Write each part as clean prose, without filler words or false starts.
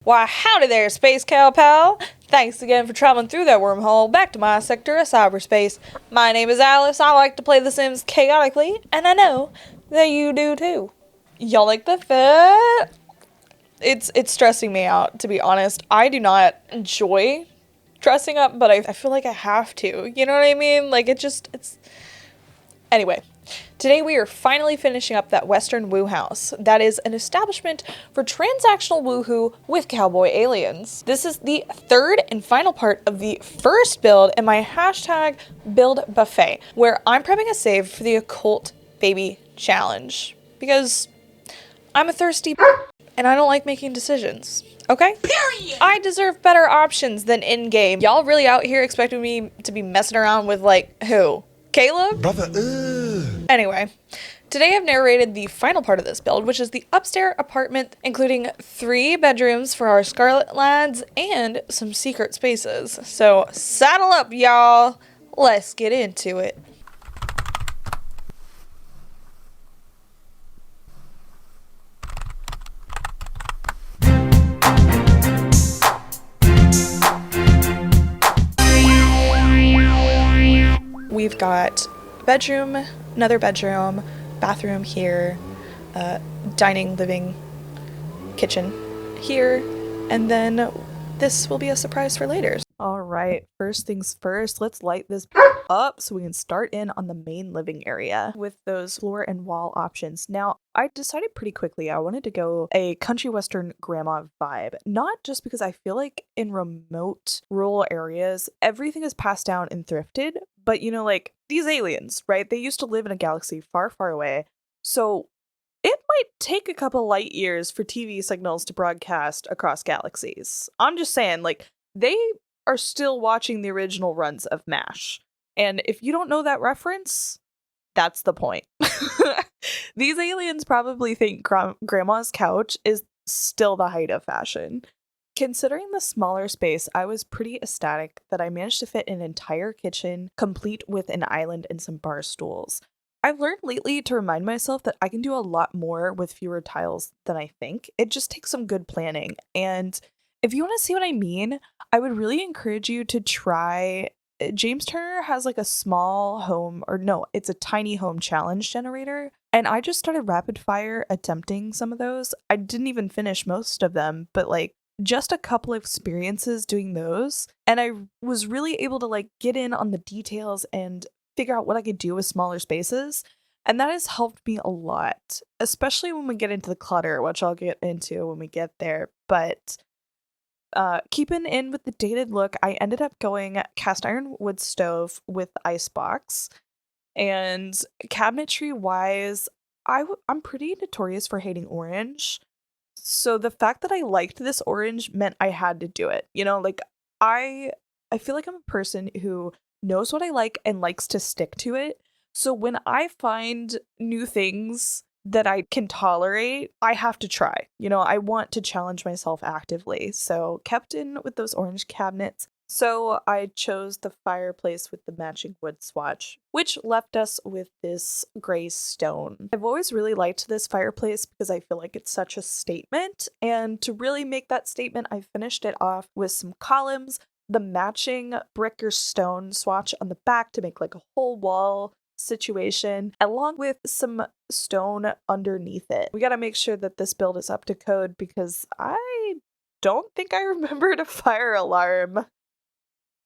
Why, howdy there, Space Cow Pal! Thanks again for traveling through that wormhole back to my sector of cyberspace. My name is Alice, I like to play The Sims chaotically, and I know that you do too. Y'all like the fit? It's stressing me out, to be honest. I do not enjoy dressing up, but I feel like I have to, you know what I mean? Like, it's... Anyway. Today we are finally finishing up that Western WooHouse. That is an establishment for transactional woohoo with cowboy aliens. This is the third and final part of the first build in my hashtag build buffet, where I'm prepping a save for the occult baby challenge. Because I'm a thirsty and I don't like making decisions. Okay? Period! I deserve better options than in-game. Y'all really out here expecting me to be messing around with, like, who? Caleb? Brother, Anyway, today I've narrated the final part of this build, which is the upstairs apartment, including 3 bedrooms for our Scarlet lads and some secret spaces. So saddle up, y'all. Let's get into it. We've got bedroom, another bedroom, bathroom here, dining, living, kitchen here, and then this will be a surprise for later. Alright, first things first, let's light this up so we can start in on the main living area with those floor and wall options. Now, I decided pretty quickly I wanted to go a country western grandma vibe, not just because I feel like in remote rural areas, everything is passed down and thrifted, but you know, like these aliens, right? They used to live in a galaxy far, far away. So it might take a couple light years for TV signals to broadcast across galaxies. I'm just saying, like, they are still watching the original runs of MASH. And if you don't know that reference, that's the point. These aliens probably think grandma's couch is still the height of fashion. Considering the smaller space, I was pretty ecstatic that I managed to fit an entire kitchen, complete with an island and some bar stools. I've learned lately to remind myself that I can do a lot more with fewer tiles than I think. It just takes some good planning. And if you want to see what I mean, I would really encourage you to try... James Turner has like a small home, or no, it's a tiny home challenge generator. And I just started rapid fire attempting some of those. I didn't even finish most of them, but like just a couple of experiences doing those. And I was really able to like get in on the details and figure out what I could do with smaller spaces. And that has helped me a lot, especially when we get into the clutter, which I'll get into when we get there. But keeping in with the dated look, I ended up going cast iron wood stove with icebox. And cabinetry wise, I'm pretty notorious for hating orange. So the fact that I liked this orange meant I had to do it. You know, like I feel like I'm a person who knows what I like and likes to stick to it. So when I find new things that I can tolerate, I have to try. You know, I want to challenge myself actively. So kept in with those orange cabinets. So I chose the fireplace with the matching wood swatch, which left us with this gray stone. I've always really liked this fireplace because I feel like it's such a statement. And to really make that statement, I finished it off with some columns, the matching brick or stone swatch on the back to make like a whole wall situation, along with some stone underneath it. We got to make sure that this build is up to code because I don't think I remembered a fire alarm.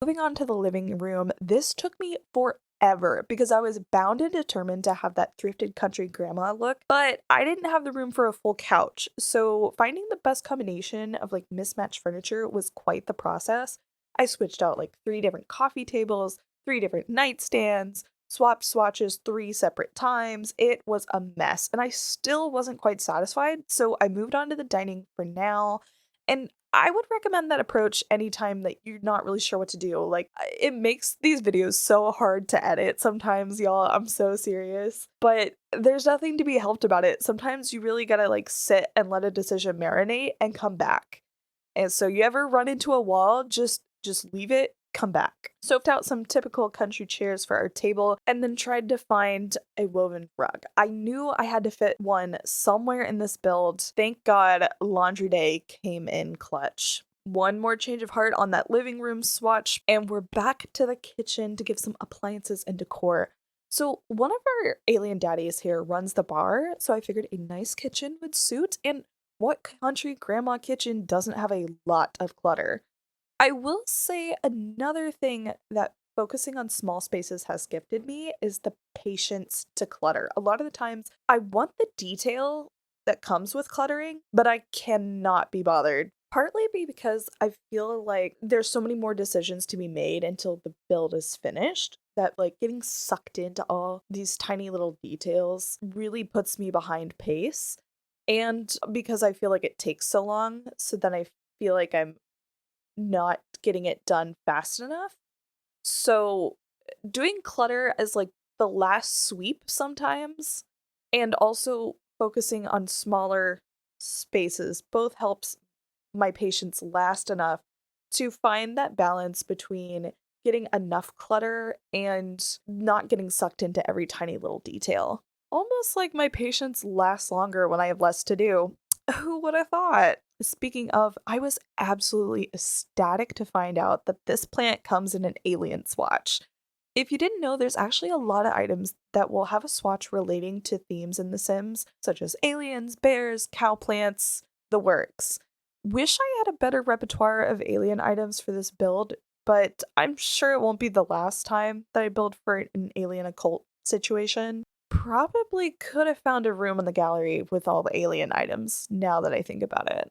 Moving on to the living room, this took me forever because I was bound and determined to have that thrifted country grandma look, but I didn't have the room for a full couch. So finding the best combination of like mismatched furniture was quite the process. I switched out like 3 different coffee tables, 3 different nightstands, swapped swatches 3 separate times. It was a mess and I still wasn't quite satisfied, so I moved on to the dining for now. And I would recommend that approach anytime that you're not really sure what to do. Like, it makes these videos so hard to edit sometimes, y'all. I'm so serious. But there's nothing to be helped about it. Sometimes you really gotta like sit and let a decision marinate and come back. And so you ever run into a wall, just leave it come back. Scoped out some typical country chairs for our table and then tried to find a woven rug. I knew I had to fit one somewhere in this build. Thank God laundry day came in clutch. One more change of heart on that living room swatch, and we're back to the kitchen to give some appliances and decor. So one of our alien daddies here runs the bar, so I figured a nice kitchen would suit, and what country grandma kitchen doesn't have a lot of clutter? I will say another thing that focusing on small spaces has gifted me is the patience to clutter. A lot of the times I want the detail that comes with cluttering, but I cannot be bothered. Partly because I feel like there's so many more decisions to be made until the build is finished that like getting sucked into all these tiny little details really puts me behind pace. And because I feel like it takes so long, so then I feel like I'm not getting it done fast enough. So doing clutter as like the last sweep sometimes, and also focusing on smaller spaces both helps my patience last enough to find that balance between getting enough clutter and not getting sucked into every tiny little detail. Almost like my patience lasts longer when I have less to do. Who would have thought? Speaking of, I was absolutely ecstatic to find out that this plant comes in an alien swatch. If you didn't know, there's actually a lot of items that will have a swatch relating to themes in The Sims, such as aliens, bears, cow plants, the works. Wish I had a better repertoire of alien items for this build, but I'm sure it won't be the last time that I build for an alien occult situation. Probably could have found a room in the gallery with all the alien items, now that I think about it.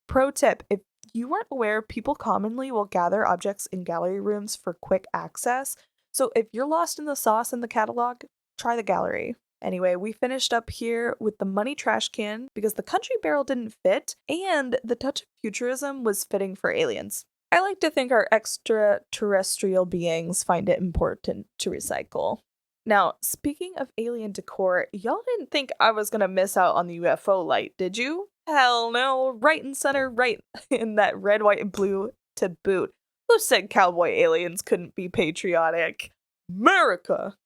Pro tip, if you weren't aware, people commonly will gather objects in gallery rooms for quick access, so if you're lost in the sauce in the catalog, try the gallery. Anyway, we finished up here with the money trash can because the country barrel didn't fit and the touch of futurism was fitting for aliens. I like to think our extraterrestrial beings find it important to recycle. Now, speaking of alien decor, y'all didn't think I was gonna miss out on the UFO light, did you? Hell no, right in center, right in that red, white, and blue to boot. Who said cowboy aliens couldn't be patriotic? America!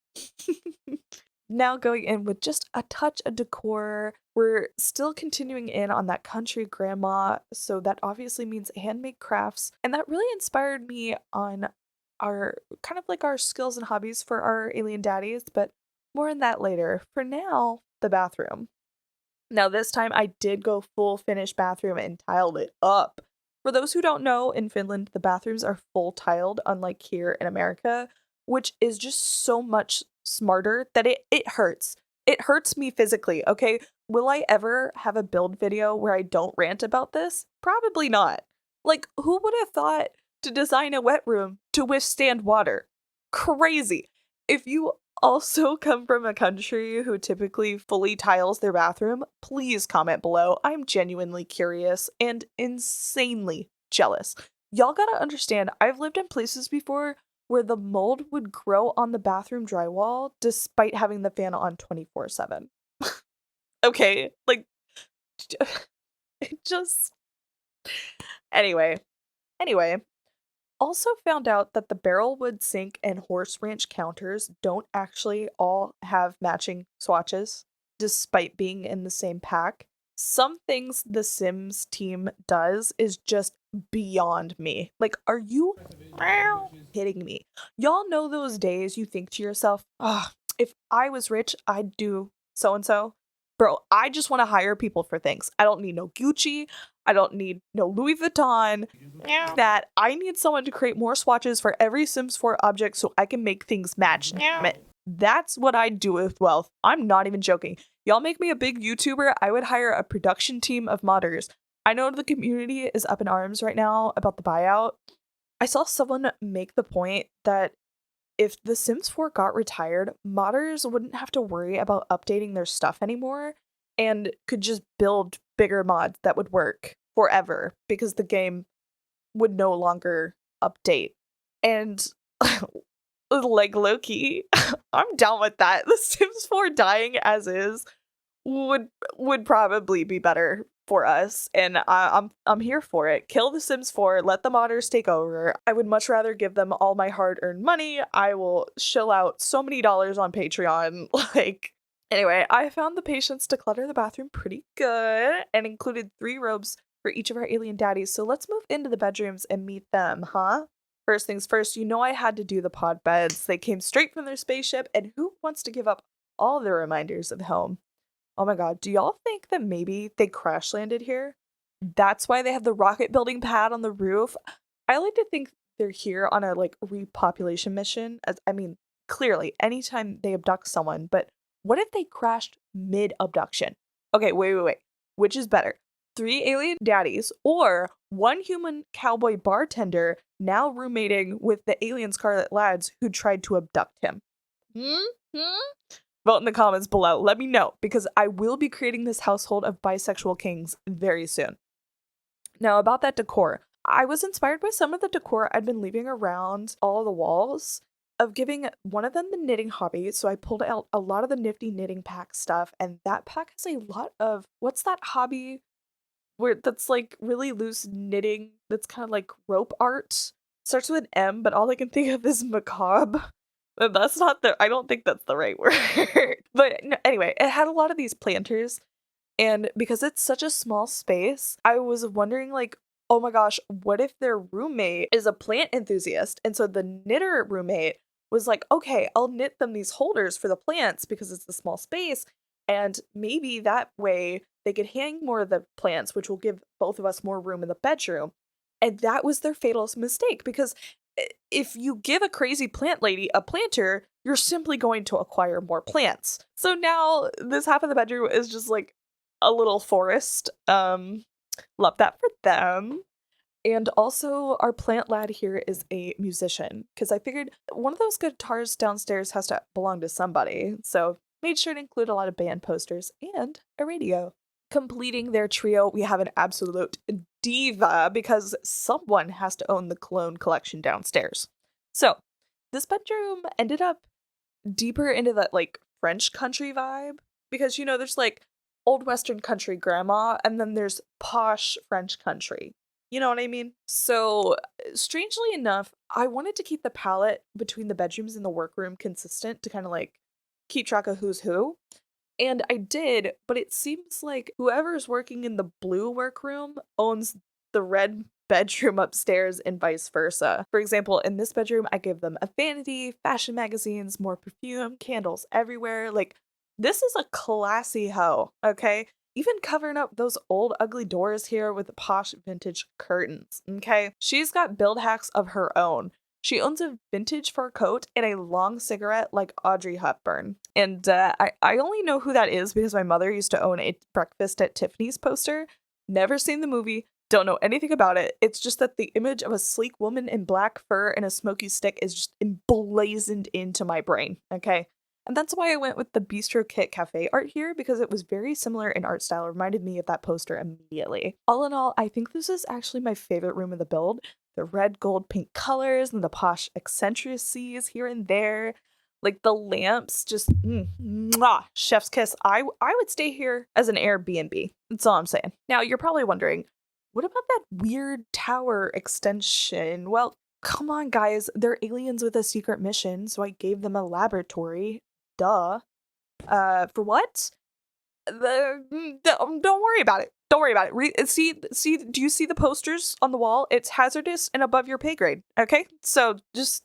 Now going in with just a touch of decor, we're still continuing in on that country grandma, so that obviously means handmade crafts, and that really inspired me on our kind of like our skills and hobbies for our alien daddies, but more on that later. For now, the bathroom. Now this time I did go full finished bathroom and tiled it up. For those who don't know, in Finland, the bathrooms are full tiled, unlike here in America, which is just so much smarter that it hurts. It hurts me physically, okay? Will I ever have a build video where I don't rant about this? Probably not. Like, who would have thought to design a wet room to withstand water? Crazy. If you also come from a country who typically fully tiles their bathroom, please comment below. I'm genuinely curious and insanely jealous. Y'all gotta understand, I've lived in places before where the mold would grow on the bathroom drywall despite having the fan on 24/7. Okay, like, it just... Anyway. Also found out that the barrel wood sink and horse ranch counters don't actually all have matching swatches, despite being in the same pack. Some things the Sims team does is just beyond me. Like, are you kidding me? Y'all know those days you think to yourself, if I was rich, I'd do so-and-so. Bro, I just want to hire people for things. I don't need no Gucci. I don't need no Louis Vuitton. That I need someone to create more swatches for every Sims 4 object so I can make things match. That's what I'd do with wealth. I'm not even joking. Y'all make me a big YouTuber, I would hire a production team of modders. I know the community is up in arms right now about the buyout. I saw someone make the point that if The Sims 4 got retired, modders wouldn't have to worry about updating their stuff anymore and could just build bigger mods that would work forever because the game would no longer update. And like low-key, I'm down with that. The Sims 4 dying as is would probably be better for us, and I'm here for it. Kill the Sims 4, let the modders take over. I would much rather give them all my hard-earned money. I will shell out so many dollars on Patreon. Like, anyway, I found the patience to clutter the bathroom pretty good and included 3 robes for each of our alien daddies. So let's move into the bedrooms and meet them, huh? First things first, you know I had to do the pod beds. They came straight from their spaceship, and who wants to give up all the reminders of home? Oh my god, do y'all think that maybe they crash landed here? That's why they have the rocket building pad on the roof? I like to think they're here on a like repopulation mission. I mean, clearly, anytime they abduct someone, but what if they crashed mid-abduction? Okay, wait. Which is better? 3 alien daddies or 1 human cowboy bartender now roommating with the alien scarlet lads who tried to abduct him? Vote in the comments below. Let me know, because I will be creating this household of bisexual kings very soon. Now, about that decor. I was inspired by some of the decor I'd been leaving around all the walls, of giving one of them the knitting hobby, so I pulled out a lot of the nifty knitting pack stuff, and that pack has a lot of, what's that hobby where that's like really loose knitting that's kind of like rope art? Starts with an M, but all I can think of is macabre. That's not I don't think that's the right word. But no, anyway, it had a lot of these planters, and because it's such a small space, I was wondering like, oh my gosh, what if their roommate is a plant enthusiast? And so the knitter roommate was like, okay, I'll knit them these holders for the plants because it's a small space, and maybe that way they could hang more of the plants, which will give both of us more room in the bedroom. And that was their fatal mistake, because if you give a crazy plant lady a planter, you're simply going to acquire more plants. So now this half of the bedroom is just like a little forest. Love that for them. And also our plant lad here is a musician, because I figured one of those guitars downstairs has to belong to somebody. So made sure to include a lot of band posters and a radio. Completing their trio, we have an absolute diva, because someone has to own the cologne collection downstairs. So this bedroom ended up deeper into that like French country vibe, because you know there's like old Western country grandma, and then there's posh French country. You know what I mean? So strangely enough, I wanted to keep the palette between the bedrooms and the workroom consistent to kind of like keep track of who's who. And I did, but it seems like whoever's working in the blue workroom owns the red bedroom upstairs and vice versa. For example, in this bedroom, I give them a vanity, fashion magazines, more perfume, candles everywhere. Like, this is a classy hoe, okay? Even covering up those old ugly doors here with posh vintage curtains, okay? She's got build hacks of her own. She owns a vintage fur coat and a long cigarette like Audrey Hepburn. And I only know who that is because my mother used to own a Breakfast at Tiffany's poster. Never seen the movie, don't know anything about it. It's just that the image of a sleek woman in black fur and a smoky stick is just emblazoned into my brain, okay? And that's why I went with the Bistro Kit Cafe art here, because it was very similar in art style. It reminded me of that poster immediately. All in all, I think this is actually my favorite room of the build. The red, gold, pink colors and the posh eccentricities here and there. Like the lamps, just mwah, chef's kiss. I would stay here as an Airbnb. That's all I'm saying. Now, you're probably wondering, what about that weird tower extension? Well, come on, guys. They're aliens with a secret mission, so I gave them a laboratory. Duh. For what? Don't worry about it. Don't worry about it. See, do you see the posters on the wall? It's hazardous and above your pay grade, okay? So just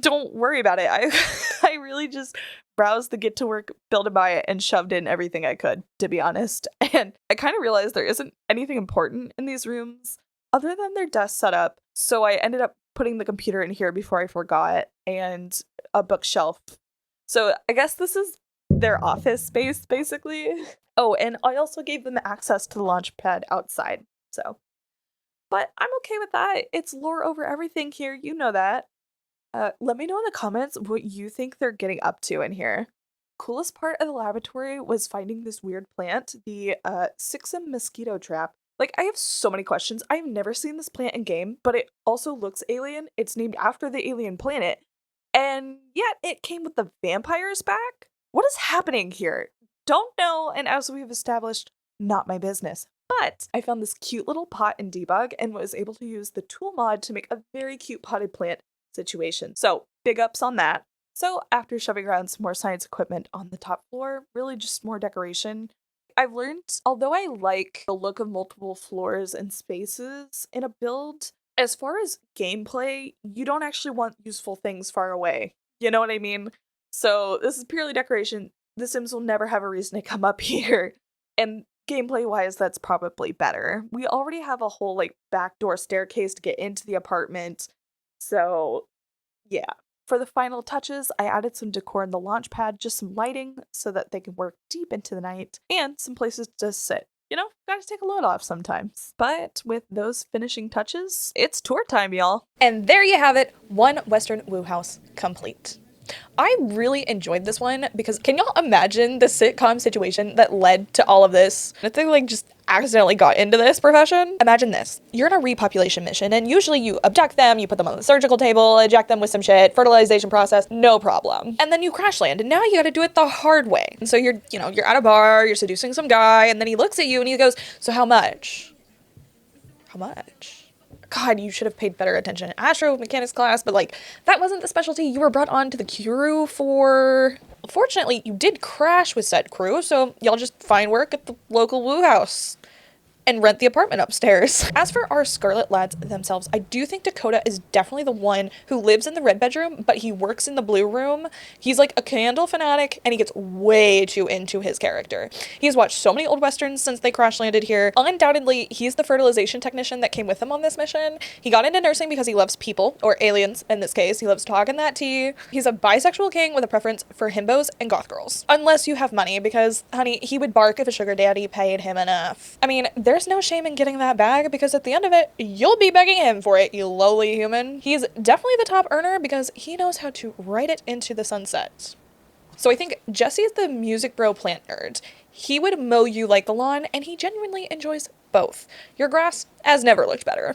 don't worry about it. I really just browsed the get to work, build a buy it, and shoved in everything I could, to be honest. And I kind of realized there isn't anything important in these rooms other than their desk setup. So I ended up putting the computer in here before I forgot, and a bookshelf. So I guess this is their office space, basically. Oh, and I also gave them access to the launch pad outside, so. But I'm okay with that. It's lore over everything here, you know that. Let me know in the comments what you think they're getting up to in here. Coolest part of the laboratory was finding this weird plant, the Sixum mosquito trap. Like, I have so many questions. I've never seen this plant in game, but it also looks alien. It's named after the alien planet, and yet it came with the vampires back? What is happening here? Don't know, and as we've established, not my business. But I found this cute little pot in debug and was able to use the tool mod to make a very cute potted plant situation. So big ups on that. So after shoving around some more science equipment on the top floor, really just more decoration, I've learned, although I like the look of multiple floors and spaces in a build, as far as gameplay, you don't actually want useful things far away. You know what I mean? So this is purely decoration. The Sims will never have a reason to come up here. And gameplay-wise, that's probably better. We already have a whole, like, backdoor staircase to get into the apartment. So, yeah. For the final touches, I added some decor in the launch pad, just some lighting so that they can work deep into the night, and some places to sit. You know, gotta take a load off sometimes. But with those finishing touches, it's tour time, y'all. And there you have it, one Western WooHouse complete. I really enjoyed this one because can y'all imagine the sitcom situation that led to all of this? If they like just accidentally got into this profession? Imagine this. You're in a repopulation mission and usually you abduct them, you put them on the surgical table, eject them with some shit, fertilization process, no problem. And then you crash land and now you gotta do it the hard way. And so you're at a bar, you're seducing some guy and then he looks at you and he goes, so how much? How much? God, you should have paid better attention in astromechanics class, but like, that wasn't the specialty you were brought on to the crew for. Fortunately, you did crash with said crew, so y'all just find work at the local WooHouse and rent the apartment upstairs. As for our Scarlet lads themselves, I do think Dakota is definitely the one who lives in the red bedroom, but he works in the blue room. He's like a candle fanatic and he gets way too into his character. He's watched so many old westerns since they crash landed here. Undoubtedly, he's the fertilization technician that came with him on this mission. He got into nursing because he loves people, or aliens in this case. He loves talking that tea. He's a bisexual king with a preference for himbos and goth girls. Unless you have money, because honey, he would bark if a sugar daddy paid him enough. I mean, there's no shame in getting that bag because at the end of it, you'll be begging him for it, you lowly human. He's definitely the top earner because he knows how to write it into the sunset. So I think Jesse is the music bro plant nerd. He would mow you like the lawn and he genuinely enjoys both. Your grass has never looked better.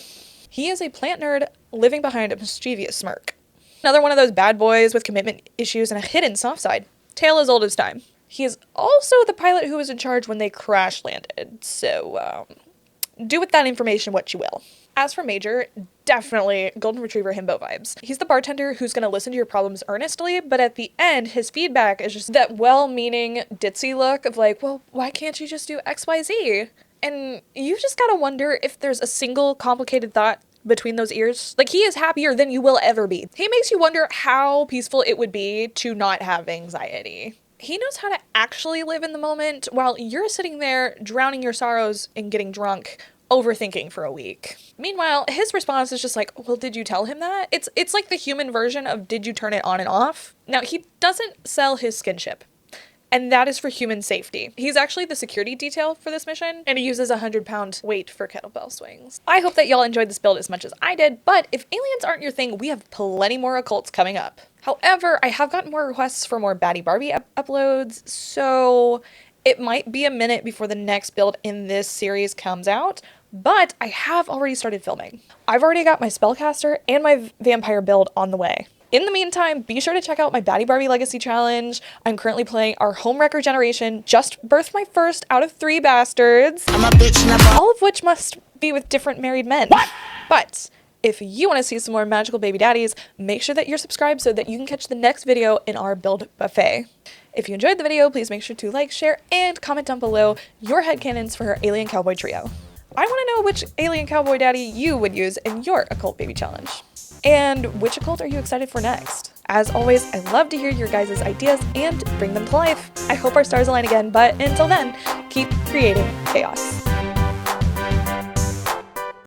He is a plant nerd living behind a mischievous smirk. Another one of those bad boys with commitment issues and a hidden soft side. Tale as old as time. He is also the pilot who was in charge when they crash landed, so do with that information what you will. As for Major, definitely Golden Retriever himbo vibes. He's the bartender who's gonna listen to your problems earnestly, but at the end, his feedback is just that well-meaning ditzy look of like, well, why can't you just do XYZ? And you just gotta wonder if there's a single complicated thought between those ears. Like, he is happier than you will ever be. He makes you wonder how peaceful it would be to not have anxiety. He knows how to actually live in the moment while you're sitting there drowning your sorrows and getting drunk, overthinking for a week. Meanwhile, his response is just like, well, did you tell him that? It's like the human version of did you turn it on and off? Now, he doesn't sell his skinship, and that is for human safety. He's actually the security detail for this mission, and he uses 100-pound weight for kettlebell swings. I hope that y'all enjoyed this build as much as I did, but if aliens aren't your thing, we have plenty more occults coming up. However, I have gotten more requests for more Baddie Barbie uploads, so it might be a minute before the next build in this series comes out, but I have already started filming. I've already got my spellcaster and my vampire build on the way. In the meantime, be sure to check out my Baddie Barbie Legacy Challenge. I'm currently playing our Homewrecker generation, just birthed my first out of 3 bastards, all of which must be with different married men. What? But if you want to see some more magical baby daddies, make sure that you're subscribed so that you can catch the next video in our build buffet. If you enjoyed the video, please make sure to like, share, and comment down below your headcanons for our alien cowboy trio. I want to know which alien cowboy daddy you would use in your occult baby challenge. And which occult are you excited for next? As always, I love to hear your guys' ideas and bring them to life. I hope our stars align again, but until then, keep creating chaos.